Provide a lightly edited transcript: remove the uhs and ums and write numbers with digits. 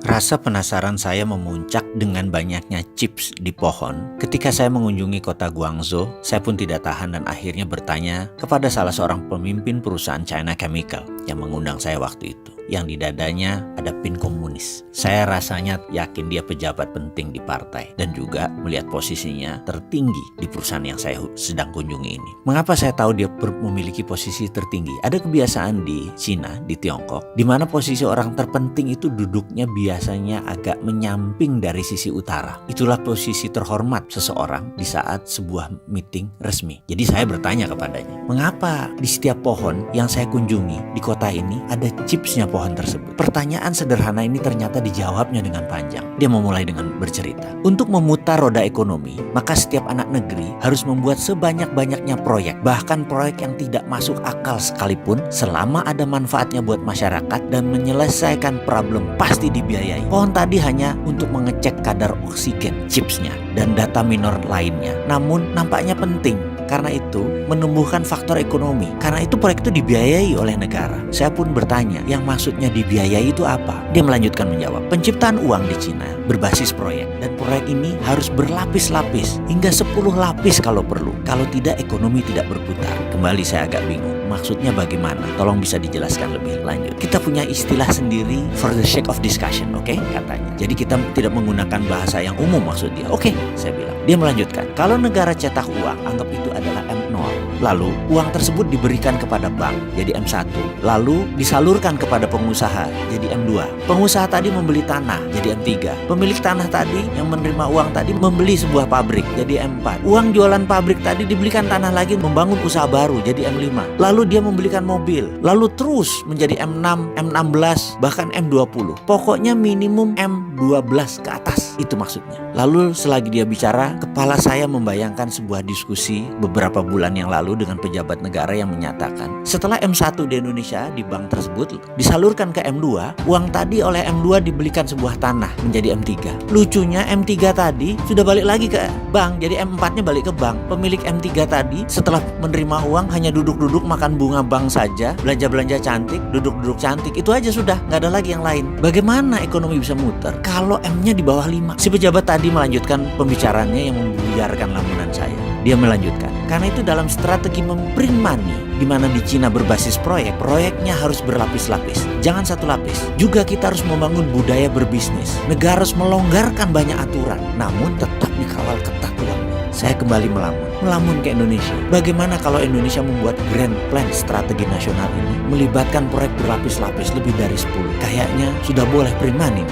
Rasa penasaran saya memuncak dengan banyaknya chips di pohon. Ketika saya mengunjungi kota Guangzhou, saya pun tidak tahan dan akhirnya bertanya kepada salah seorang pemimpin perusahaan China Chemical yang mengundang saya waktu itu. Yang di dadanya ada pin komunis. Saya rasanya yakin dia pejabat penting di partai dan juga melihat posisinya tertinggi di perusahaan yang saya sedang kunjungi ini. Mengapa saya tahu dia memiliki posisi tertinggi? Ada kebiasaan di Cina, di Tiongkok, di mana posisi orang terpenting itu duduknya biasanya agak menyamping dari sisi utara. Itulah posisi terhormat seseorang di saat sebuah meeting resmi. Jadi saya bertanya kepadanya, mengapa di setiap pohon yang saya kunjungi di kota ini ada chipsnya pohon tersebut? Pertanyaan sederhana ini ternyata dijawabnya dengan panjang. Dia memulai dengan bercerita, untuk memutar roda ekonomi, maka setiap anak negeri harus membuat sebanyak-banyaknya proyek, bahkan proyek yang tidak masuk akal sekalipun, selama ada manfaatnya buat masyarakat dan menyelesaikan problem pasti dibiayai. Pohon tadi hanya untuk mengecek kadar oksigen chipsnya dan data minor lainnya, namun nampaknya penting. Karena itu menumbuhkan faktor ekonomi. Karena itu proyek itu dibiayai oleh negara. Saya pun bertanya, yang maksudnya dibiayai itu apa? Dia melanjutkan menjawab, penciptaan uang di Cina berbasis proyek. Dan proyek ini harus berlapis-lapis, hingga 10 lapis kalau perlu. Kalau tidak, ekonomi tidak berputar. Kembali saya agak bingung. Maksudnya bagaimana? Tolong bisa dijelaskan lebih lanjut. Kita punya istilah sendiri for the sake of discussion, oke? Katanya. Jadi kita tidak menggunakan bahasa yang umum maksud dia. Oke, saya bilang. Dia melanjutkan, kalau negara cetak uang, anggap itu adalah M0. Lalu uang tersebut diberikan kepada bank, jadi M1. Lalu disalurkan kepada pengusaha, jadi M2. Pengusaha tadi membeli tanah, jadi M3. Pemilik tanah tadi yang menerima uang tadi membeli sebuah pabrik, jadi M4. Uang jualan pabrik tadi dibelikan tanah lagi membangun usaha baru, jadi M5. Lalu dia membelikan mobil, lalu terus menjadi M6, M16, bahkan M20. Pokoknya minimum M12 ke atas, itu maksudnya. Lalu selagi dia bicara, kepala saya membayangkan sebuah diskusi beberapa bulan yang lalu dengan pejabat negara yang menyatakan, setelah M1 di Indonesia di bank tersebut disalurkan ke M2, uang tadi oleh M2 dibelikan sebuah tanah menjadi M3. Lucunya M3 tadi sudah balik lagi ke bank, jadi M4-nya balik ke bank. Pemilik M3 tadi setelah menerima uang hanya duduk-duduk makan bunga bank saja, belanja-belanja cantik, duduk-duduk cantik, itu aja sudah, nggak ada lagi yang lain. Bagaimana ekonomi bisa muter kalau M-nya di bawah 5? Si pejabat tadi melanjutkan pembicaraannya yang membuyarkan lamunan saya. Dia melanjutkan, karena itu dalam strategi memprint money, di mana di Cina berbasis proyek, proyeknya harus berlapis-lapis, jangan satu lapis. Juga kita harus membangun budaya berbisnis. Negara harus melonggarkan banyak aturan, namun tetap dikawal ketat uangnya. Saya kembali melamun ke Indonesia. Bagaimana kalau Indonesia membuat grand plan strategi nasional ini, melibatkan proyek berlapis-lapis lebih dari 10? Kayaknya sudah boleh print money.